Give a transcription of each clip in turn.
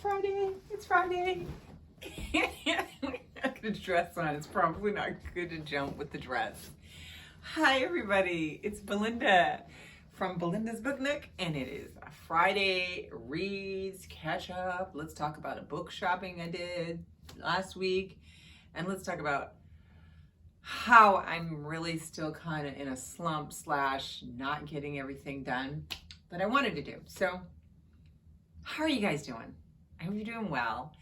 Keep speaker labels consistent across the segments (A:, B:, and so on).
A: Friday. It's Friday. I'm got a dress on. It's probably not good to jump with the dress. Hi, everybody. It's Belinda from Belinda's Book Nook, and it is a Friday reads, catch up. Let's talk about a book shopping I did last week, and let's talk about how I'm really still kind of in a slump slash not getting everything done that I wanted to do. So, how are you guys doing? I hope you're doing well.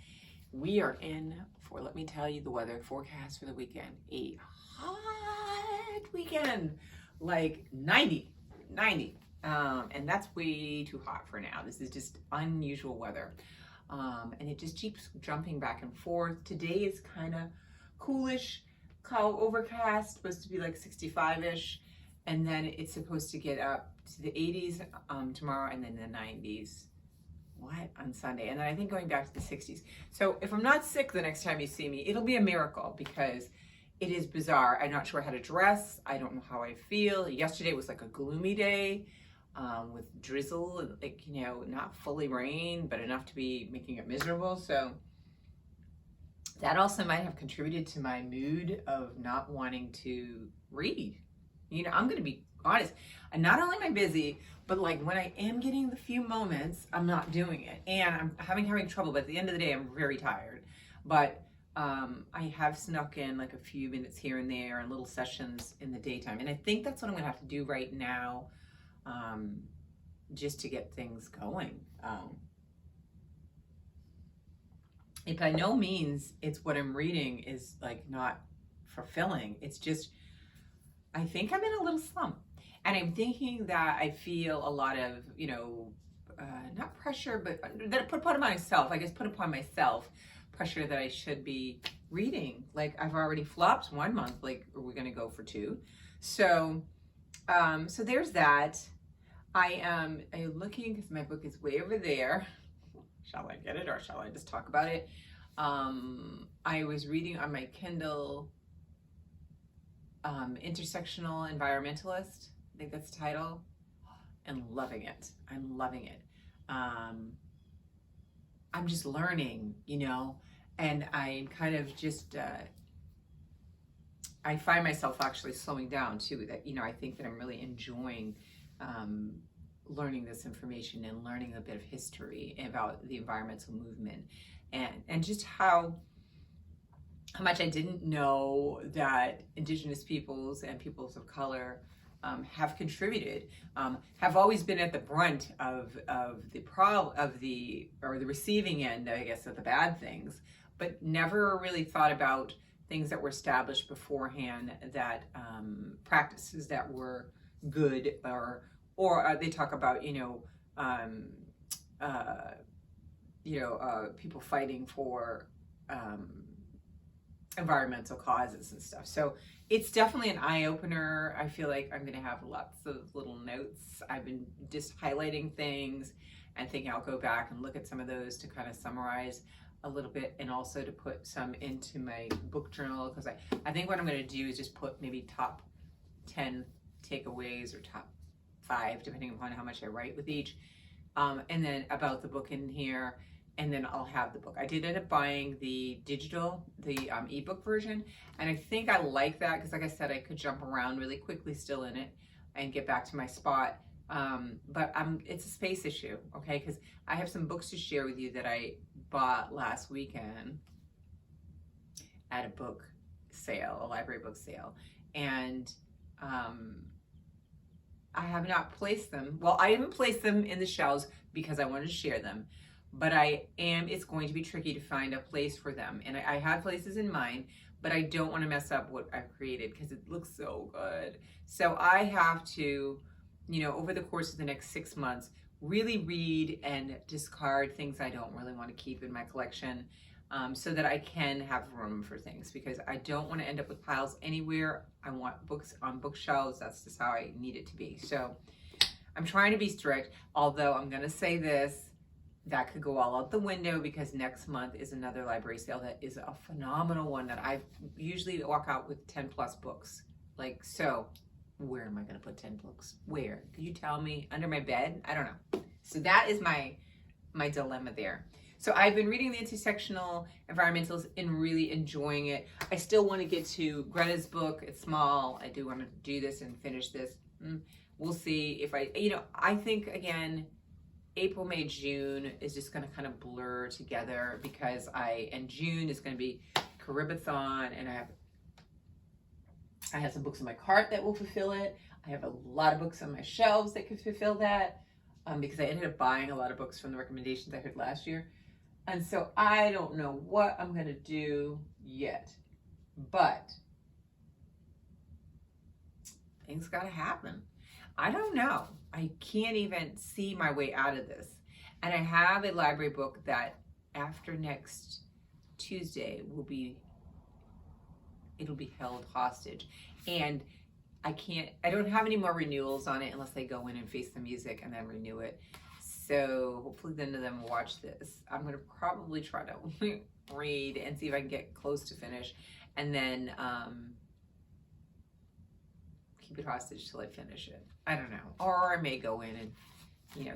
A: We are in for, let me tell you, the weather forecast for the weekend. A hot weekend, like 90. And that's way too hot for now. This is just unusual weather. And it just keeps jumping back and forth. Today is kind of coolish, overcast, supposed to be like 65-ish. And then it's supposed to get up to the 80s tomorrow, and then the 90s. On Sunday, and then I think going back to the 60s. So if I'm not sick the next time you see me, it'll be a miracle, because it is bizarre. I'm not sure how to dress. I don't know how I feel. Yesterday was like a gloomy day with drizzle, like, you know, not fully rain, but enough to be making it miserable. So that also might have contributed to my mood of not wanting to read. You know, I'm going to be honest. And not only am I busy, but like when I am getting the few moments, I'm not doing it. And I'm having trouble, but at the end of the day, I'm very tired. But I have snuck in like a few minutes here and there and little sessions in the daytime. And I think that's what I'm gonna have to do right now, just to get things going. If by no means it's what I'm reading is like not fulfilling, it's just, I think I'm in a little slump. And I'm thinking that I feel a lot of, you know, not pressure, but that put upon myself, pressure that I should be reading. Like, I've already flopped 1 month, like, are we gonna go for 2? So, so there's that. I'm looking, because my book is way over there. Shall I get it, or shall I just talk about it? I was reading on my Kindle, Intersectional Environmentalist. I think that's the title, and loving it. I'm loving it. I'm just learning, you know, and I kind of just, I find myself actually slowing down too, that, you know, I think that I'm really enjoying learning this information and learning a bit of history about the environmental movement, and just how much I didn't know that Indigenous peoples and peoples of color have contributed, have always been at the brunt of the receiving end, I guess, of the bad things, but never really thought about things that were established beforehand, that practices that were good, or they talk about, people fighting for environmental causes and stuff. So it's definitely an eye-opener. I feel like I'm gonna have lots of little notes. I've been just highlighting things and thinking I'll go back and look at some of those to kind of summarize a little bit, and also to put some into my book journal, because I think what I'm gonna do is just put maybe top 10 takeaways, or top 5, depending upon how much I write with each, and then about the book in here. And then I'll have the book. I did end up buying the digital, the ebook version, and I think I like that, because like I said, I could jump around really quickly still in it and get back to my spot. But it's a space issue, okay? Because I have some books to share with you that I bought last weekend at a book sale, a library book sale, and I have not placed them. Well, I haven't placed them in the shelves because I wanted to share them. But it's going to be tricky to find a place for them. And I had places in mind, but I don't want to mess up what I've created, because it looks so good. So I have to, you know, over the course of the next 6 months, really read and discard things I don't really want to keep in my collection, so that I can have room for things, because I don't want to end up with piles anywhere. I want books on bookshelves. That's just how I need it to be. So I'm trying to be strict, although I'm going to say this, that could go all out the window, because next month is another library sale that is a phenomenal one, that I usually walk out with 10 plus books. Like, so where am I going to put 10 books? Where? Could you tell me? Under my bed? I don't know. So that is my dilemma there. So I've been reading the Intersectional Environmentalist and really enjoying it. I still want to get to Greta's book. It's small. I do want to do this and finish this. We'll see if I think again, April, May, June is just going to kind of blur together because and June is going to be Caribathon, and I have some books in my cart that will fulfill it. I have a lot of books on my shelves that could fulfill that because I ended up buying a lot of books from the recommendations I heard last year. And so I don't know what I'm going to do yet, but things got to happen. I don't know. I can't even see my way out of this. And I have a library book that after next Tuesday it'll be held hostage. And I don't have any more renewals on it unless they go in and face the music and then renew it. So hopefully none of them will watch this. I'm going to probably try to read and see if I can get close to finish, and then keep it hostage till I finish it. I don't know. Or I may go in and,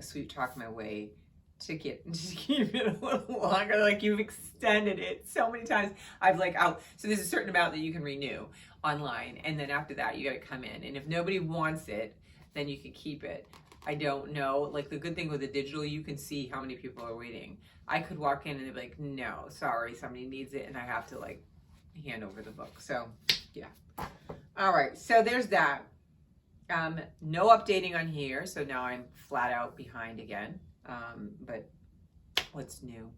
A: sweet talk my way to keep it a little longer. Like, you've extended it so many times. So there's a certain amount that you can renew online, and then after that you got to come in. And if nobody wants it, then you can keep it. I don't know. Like, the good thing with the digital, you can see how many people are waiting. I could walk in and they'd be like, no, sorry, somebody needs it, and I have to hand over the book. So yeah. All right, so there's that. No updating on here, so now I'm flat out behind again. But what's new?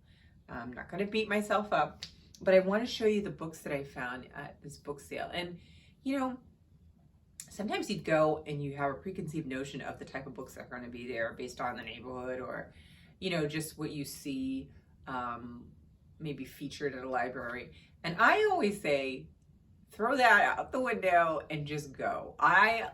A: I'm not going to beat myself up, but I want to show you the books that I found at this book sale. And sometimes you'd go and you have a preconceived notion of the type of books that are going to be there based on the neighborhood or, just what you see maybe featured at a library. And I always say, throw that out the window and just go.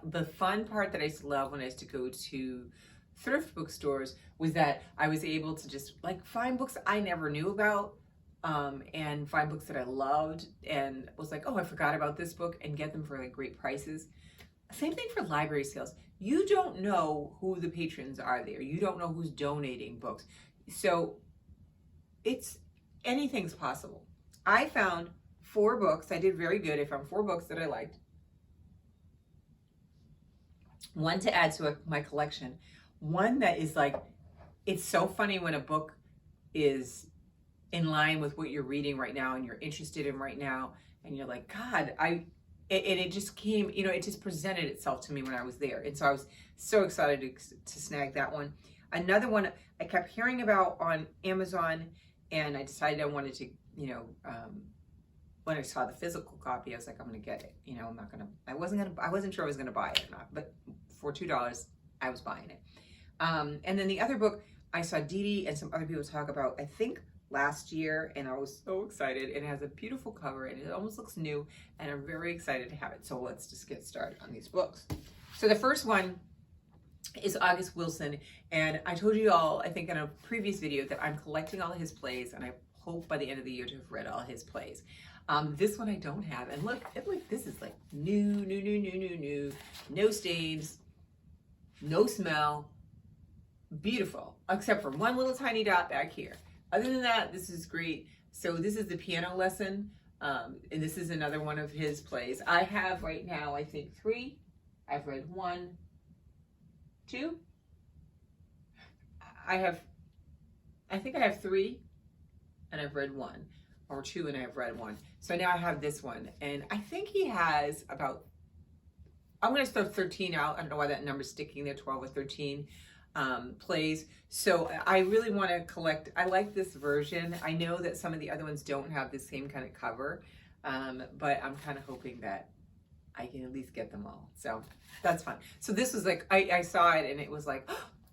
A: The fun part that I used to love when I used to go to thrift bookstores was that I was able to just find books I never knew about and find books that I loved and was like, oh, I forgot about this book, and get them for great prices. Same thing for library sales. You don't know who the patrons are there. You don't know who's donating books. So anything's possible. I found 4 books. I did very good. I found 4 books that I liked. One to add to my collection. One that is it's so funny when a book is in line with what you're reading right now and you're interested in right now, and you're like, God, it just came, it just presented itself to me when I was there. And so I was so excited to snag that one. Another one I kept hearing about on Amazon, and I decided I wanted to, when I saw the physical copy, I was like, I'm going to get it. I wasn't sure I was going to buy it or not, but for $2, I was buying it. And then the other book I saw Dee Dee and some other people talk about, I think last year, and I was so excited. It has a beautiful cover and it almost looks new, and I'm very excited to have it. So let's just get started on these books. So the first one is August Wilson, and I told you all, I think in a previous video, that I'm collecting all of his plays, and I hope by the end of the year to have read all his plays. This one I don't have, and look, this is new, no stains, no smell, beautiful, except for one little tiny dot back here. Other than that, this is great. So this is the piano lesson, and this is another one of his plays. I have right now, I think 3. I've read 1, 2. I think I have 3, and I've read 1, or 2, and I've read 1. So now I have this one, and I think he has about, I'm going to throw 13 out. I don't know why that number's sticking there, 12 or 13 plays. So I really want to collect. I like this version. I know that some of the other ones don't have the same kind of cover, but I'm kind of hoping that I can at least get them all. So that's fun. So this was I saw it and it was like,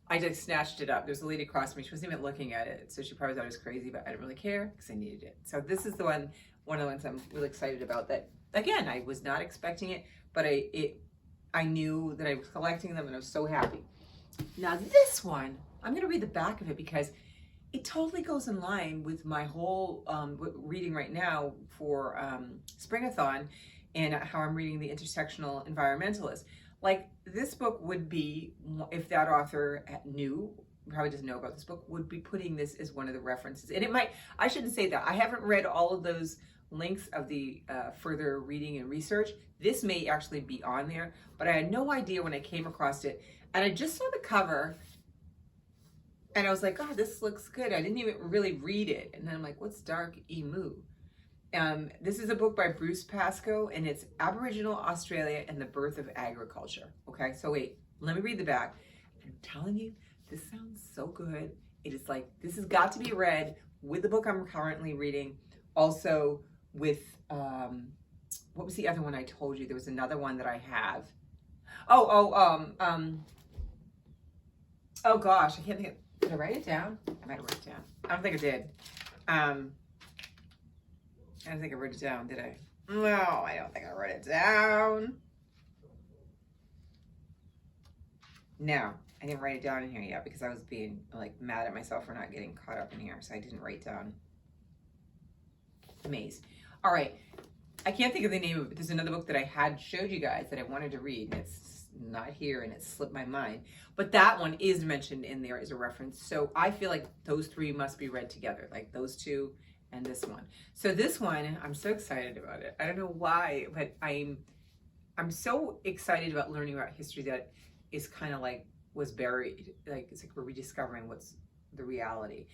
A: I just snatched it up. There's a lady across from me. She wasn't even looking at it. So she probably thought I was crazy, but I didn't really care because I needed it. So this is one of the ones I'm really excited about. That, again, I was not expecting it, but I knew that I was collecting them and I was so happy. Now this one, I'm going to read the back of it because it totally goes in line with my whole reading right now for Springathon, and how I'm reading the Intersectional Environmentalist. This book would be, if that author knew probably doesn't know about this book would be putting this as one of the references. And it might, I shouldn't say that. I haven't read all of those links of the further reading and research. This may actually be on there, but I had no idea when I came across it. And I just saw the cover and I was like, oh, this looks good. I didn't even really read it. And then I'm like, what's Dark Emu? This is a book by Bruce Pascoe, and it's Aboriginal Australia and the Birth of Agriculture. Okay, so wait, let me read the back. I'm telling you, this sounds so good. It is like, this has got to be read with the book I'm currently reading. Also with, what was the other one I told you? There was another one that I have. Oh gosh, I can't think of, did I write it down? I might have wrote it down. I don't think I did. I don't think I wrote it down, did I? No, I don't think I wrote it down. No, I didn't write it down in here yet because I was being like mad at myself for not getting caught up in here, so I didn't write down Maze. All right, I can't think of the name of it, but there's another book that I had showed you guys that I wanted to read, and it's not here and it slipped my mind. But that one is mentioned in there as a reference, so I feel like those three must be read together, like those two and this one. So this one, I'm so excited about it. I don't know why, but I'm so excited about learning about history that is kind of like was buried. Like it's like we're rediscovering what's the reality.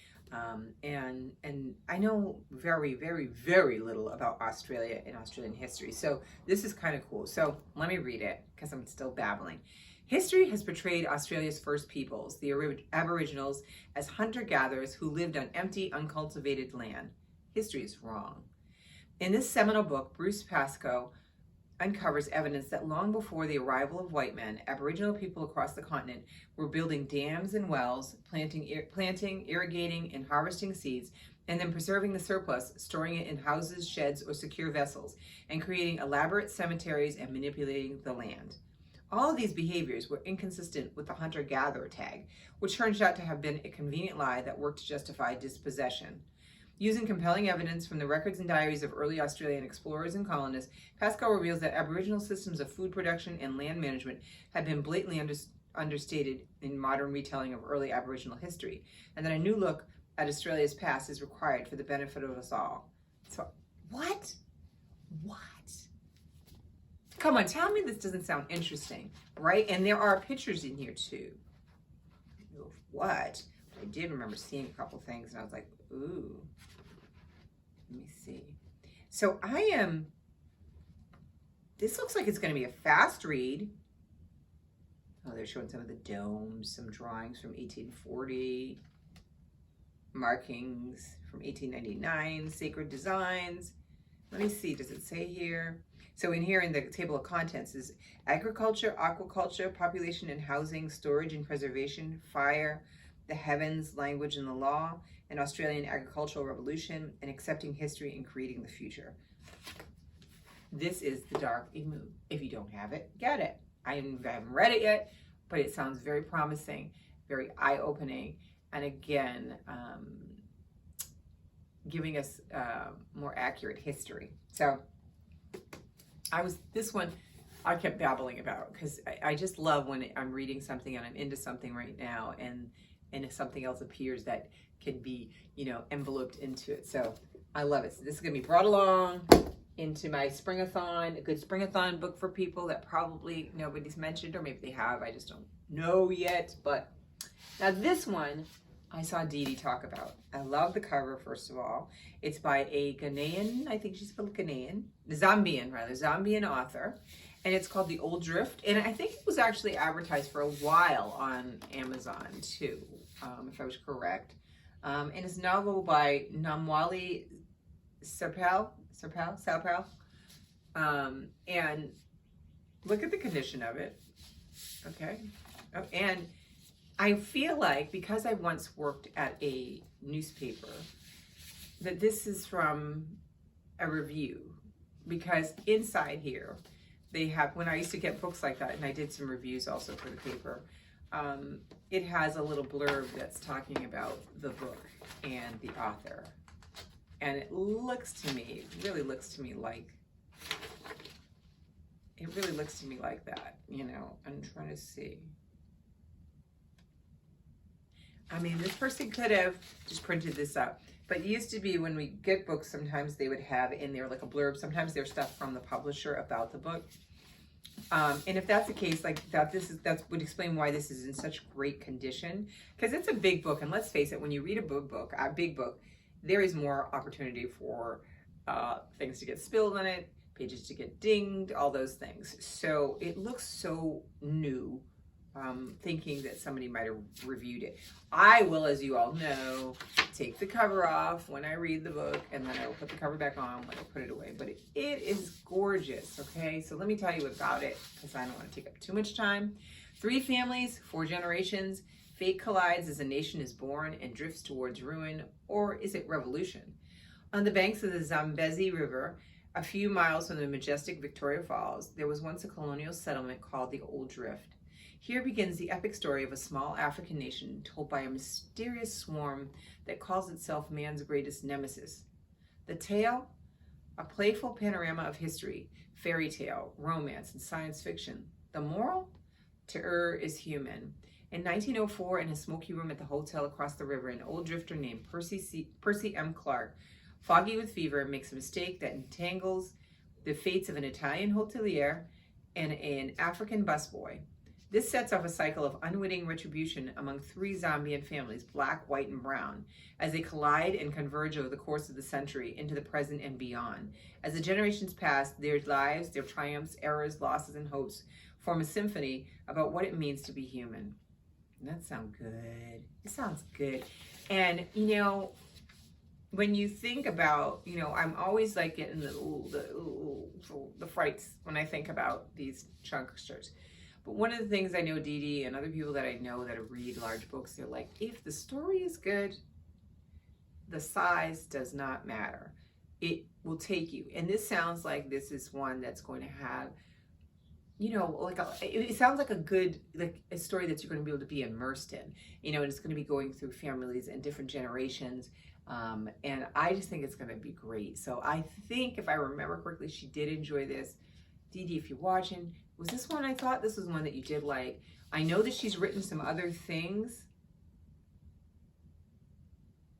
A: And I know very, very, very little about Australia and Australian history. So this is kind of cool. So let me read it because I'm still babbling. History has portrayed Australia's first peoples, the Aboriginals, as hunter-gatherers who lived on empty, uncultivated land. History is wrong. In this seminal book, Bruce Pascoe uncovers evidence that long before the arrival of white men, Aboriginal people across the continent were building dams and wells, planting, irrigating, and harvesting seeds, and then preserving the surplus, storing it in houses, sheds, or secure vessels, and creating elaborate cemeteries and manipulating the land. All of these behaviors were inconsistent with the hunter-gatherer tag, which turned out to have been a convenient lie that worked to justify dispossession. Using compelling evidence from the records and diaries of early Australian explorers and colonists, Pascoe reveals that Aboriginal systems of food production and land management had been blatantly understated in modern retelling of early Aboriginal history, and that a new look at Australia's past is required for the benefit of us all. So, what? What? Come on, tell me this doesn't sound interesting, right? And there are pictures in here too. What? I did remember seeing a couple things, and I was like, ooh. Let me see. So this looks like it's going to be a fast read. Oh, they're showing some of the domes, some drawings from 1840, markings from 1899, sacred designs. Let me see, does it say here? So in here in the table of contents is agriculture, aquaculture, population and housing, storage and preservation, fire, the heavens, language and the law, an Australian agricultural revolution, and accepting history and creating the future. This is the Dark Emu. If you don't have it, get it. I haven't read it yet, but it sounds very promising, very eye-opening, and again, giving us more accurate history. So this one I kept babbling about because I just love when I'm reading something and I'm into something right now, and if something else appears that can be, enveloped into it. So I love it. So this is going to be brought along into my Springathon, a good Springathon book for people that probably nobody's mentioned, or maybe they have, I just don't know yet. But now this one I saw Dee Dee talk about. I love the cover, first of all. It's by a Ghanaian, I think she's spelled Ghanaian, Zambian author. And it's called The Old Drift. And I think it was actually advertised for a while on Amazon too, if I was correct. And it's a novel by Namwali Serpell. And look at the condition of it. Okay. Oh, and I feel like, because I once worked at a newspaper, that this is from a review, because inside here they have, when I used to get books like that, and I did some reviews also for the paper, it has a little blurb that's talking about the book and the author. And it looks to me, it really looks to me like that, I'm trying to see. I mean, this person could have just printed this up. But it used to be when we get books, sometimes they would have in there like a blurb. Sometimes there's stuff from the publisher about the book. And if that's the case, like that would explain why this is in such great condition, because it's a big book. And let's face it, when you read a big book, there is more opportunity for things to get spilled on it, pages to get dinged, all those things. So it looks so new. Thinking that somebody might have reviewed it. I will, as you all know, take the cover off when I read the book, and then I will put the cover back on when I put it away. But it is gorgeous, okay? So let me tell you about it, because I don't want to take up too much time. 3 families, 4 generations. Fate collides as a nation is born and drifts towards ruin, or is it revolution? On the banks of the Zambezi River, a few miles from the majestic Victoria Falls, there was once a colonial settlement called the Old Drift. Here begins the epic story of a small African nation told by a mysterious swarm that calls itself man's greatest nemesis. The tale? A playful panorama of history, fairy tale, romance, and science fiction. The moral? To err is human. In 1904, in a smoky room at the hotel across the river, an old drifter named Percy M. Clark, foggy with fever, makes a mistake that entangles the fates of an Italian hotelier and an African busboy. This sets off a cycle of unwitting retribution among 3 Zambian families, black, white, and brown, as they collide and converge over the course of the century into the present and beyond. As the generations pass, their lives, their triumphs, errors, losses, and hopes form a symphony about what it means to be human. Doesn't that sound good? It sounds good. And, you know, when you think about, you know, I'm always like getting the frights when I think about these chunksters. But one of the things I know Dee Dee and other people that I know that read large books, they're like, if the story is good, the size does not matter. It will take you. And this sounds like this is one that's going to have, you know, like it sounds like a good, like a story that you're going to be able to be immersed in, you know, and it's going to be going through families and different generations. And I just think it's going to be great. So I think if I remember correctly, she did enjoy this. Dee Dee, if you're watching, was this one? I thought this was one that you did like. I know that she's written some other things.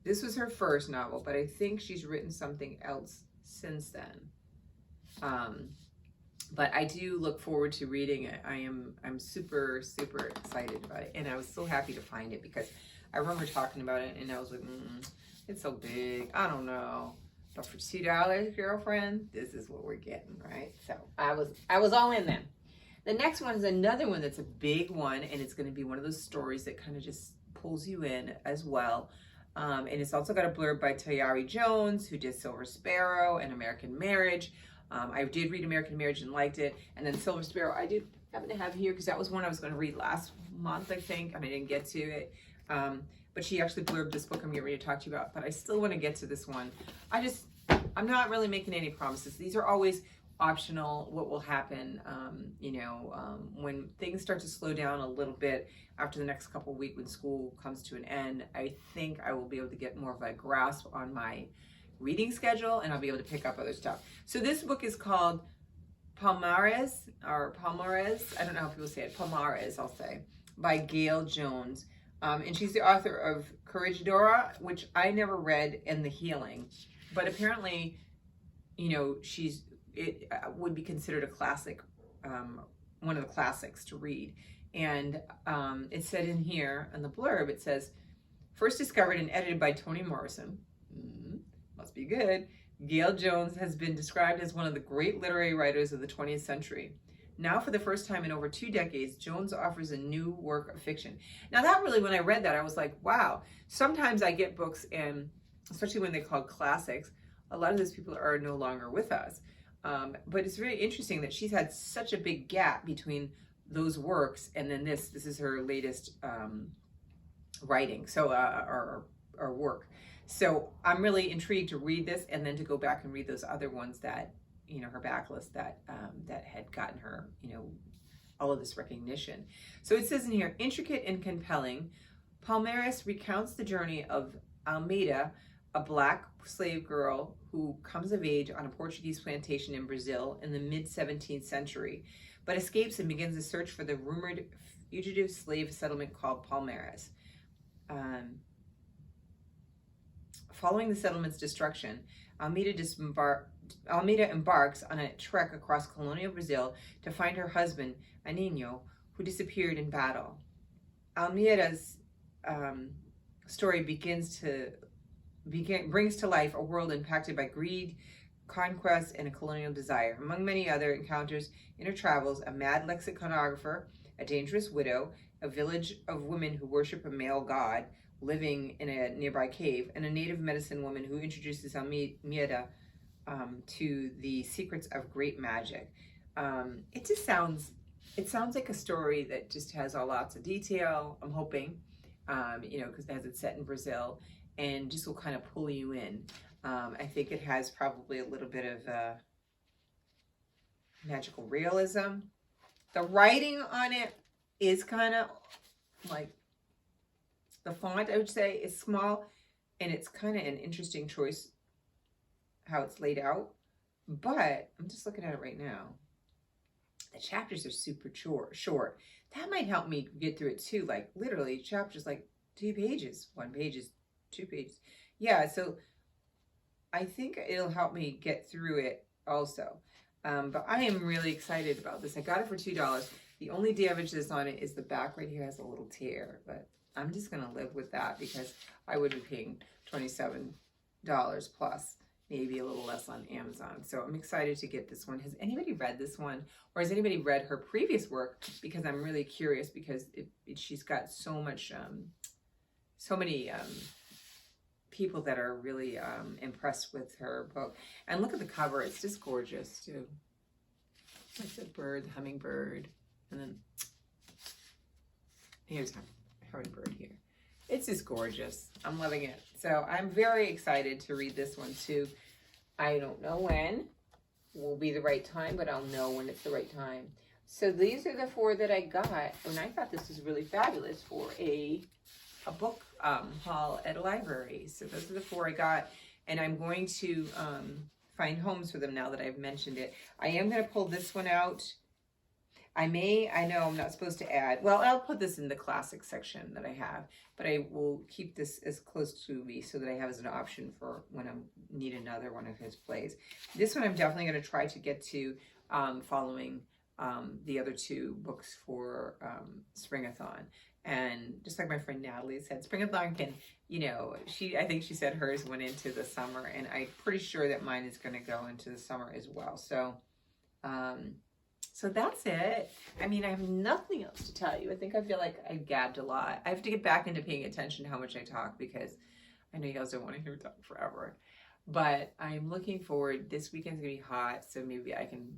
A: This was her first novel, but I think she's written something else since then. But I do look forward to reading it. I'm super, super excited about it. And I was so happy to find it because I remember talking about it and I was like, it's so big. I don't know. But for $2, girlfriend, this is what we're getting, right? So I was all in then. The next one is another one that's a big one, and it's going to be one of those stories that kind of just pulls you in as well. And it's also got a blurb by Tayari Jones, who did Silver Sparrow and American Marriage. I did read American Marriage and liked it. And then Silver Sparrow, I did happen to have here because that was one I was going to read last month, I think, and I didn't get to it. But she actually blurbed this book I'm getting ready to talk to you about. But I still want to get to this one. I'm not really making any promises. These are always optional. What will happen, when things start to slow down a little bit after the next couple of weeks when school comes to an end, I think I will be able to get more of a grasp on my reading schedule and I'll be able to pick up other stuff. So this book is called Palmares, I don't know how people say it, Palmares, I'll say, by Gail Jones. And she's the author of Corregidora, which I never read, and The Healing. But apparently, you know, it would be considered a classic, one of the classics to read. And it said in here, in the blurb, it says, first discovered and edited by Toni Morrison, must be good, Gail Jones has been described as one of the great literary writers of the 20th century. Now, for the first time in over 2 decades, Jones offers a new work of fiction. Now, that really, when I read that, I was like, wow. Sometimes I get books, and especially when they're called classics, a lot of those people are no longer with us. But it's very interesting that she's had such a big gap between those works and then this is her latest writing, so or work. So I'm really intrigued to read this and then to go back and read those other ones that, you know, her backlist that had gotten her, you know, all of this recognition. So it says in here, intricate and compelling, Palmares recounts the journey of Almeida, a black slave girl who comes of age on a Portuguese plantation in Brazil in the mid-17th century, but escapes and begins a search for the rumored fugitive slave settlement called Palmares. Following the settlement's destruction, Almeida embarks on a trek across colonial Brazil to find her husband, Aninho, who disappeared in battle. Almeida's story brings to life a world impacted by greed, conquest, and a colonial desire. Among many other encounters in her travels, a mad lexicographer, a dangerous widow, a village of women who worship a male god living in a nearby cave, and a native medicine woman who introduces Almeida to the secrets of great magic. It sounds like a story that just has lots of detail. I'm hoping, because as it's set in Brazil, and just will kind of pull you in. I think it has probably a little bit of magical realism. The writing on it is kind of like, the font, I would say, is small, and it's kind of an interesting choice how it's laid out. But I'm just looking at it right now. The chapters are super short. That might help me get through it too. Like literally chapters like 2 pages, 1 page is 2 pages. Yeah, so I think it'll help me get through it also. But I am really excited about this. I got it for $2. The only damage that's on it is the back right here has a little tear, but I'm just going to live with that because I would be paying $27 plus, maybe a little less on Amazon. So I'm excited to get this one. Has anybody read this one? Or has anybody read her previous work? Because I'm really curious, because she's got so much, so many people that are really impressed with her book. And look at the cover. It's just gorgeous too. Like the bird, the hummingbird. And then here's her hummingbird here. It's just gorgeous. I'm loving it. So I'm very excited to read this one too. I don't know when will be the right time, but I'll know when it's the right time. So these are the 4 that I got, and I thought this was really fabulous for a book haul at a library. So those are the 4 I got, and I'm going to find homes for them now that I've mentioned it. I am going to pull this one out. I know I'm not supposed to add, well, I'll put this in the classic section that I have, but I will keep this as close to me so that I have as an option for when I need another one of his plays. This one I'm definitely going to try to get to following the other 2 books for Springathon. And just like my friend Natalie said, Springathon can, I think she said hers went into the summer, and I'm pretty sure that mine is going to go into the summer as well. So that's it. I mean, I have nothing else to tell you. I feel like I gabbed a lot. I have to get back into paying attention to how much I talk, because I know you guys don't want to hear me talk forever. But I'm looking forward. This weekend's going to be hot, so maybe I can,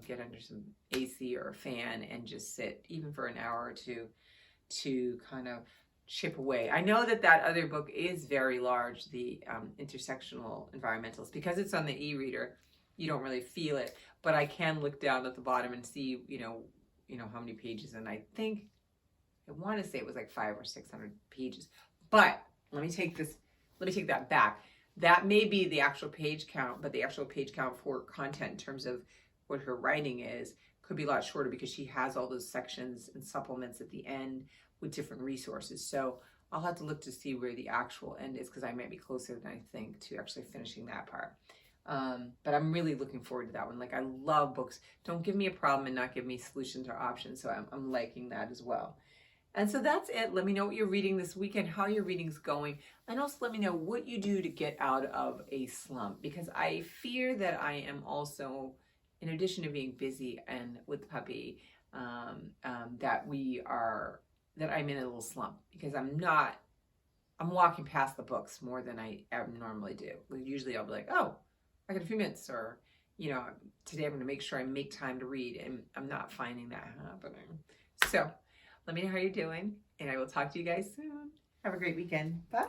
A: get under some AC or a fan and just sit even for an hour or 2 to kind of chip away. I know that other book is very large, the Intersectional Environmentalist, because it's on the e-reader. You don't really feel it, but I can look down at the bottom and see, how many pages. And I want to say it was like 500 or 600 pages. But let me take that back. That may be the actual page count, but the actual page count for content in terms of what her writing is could be a lot shorter, because she has all those sections and supplements at the end with different resources. So I'll have to look to see where the actual end is, because I might be closer than I think to actually finishing that part. But I'm really looking forward to that one. Like, I love books. Don't give me a problem and not give me solutions or options. So I'm liking that as well. And so that's it. Let me know what you're reading this weekend, how your reading's going, and also let me know what you do to get out of a slump, because I fear that I am also, in addition to being busy and with the puppy, that I'm in a little slump, because I'm walking past the books more than I normally do. Usually I'll be like, oh, I got a few minutes, or, today I'm going to make sure I make time to read, and I'm not finding that happening. So let me know how you're doing, and I will talk to you guys soon. Have a great weekend. Bye.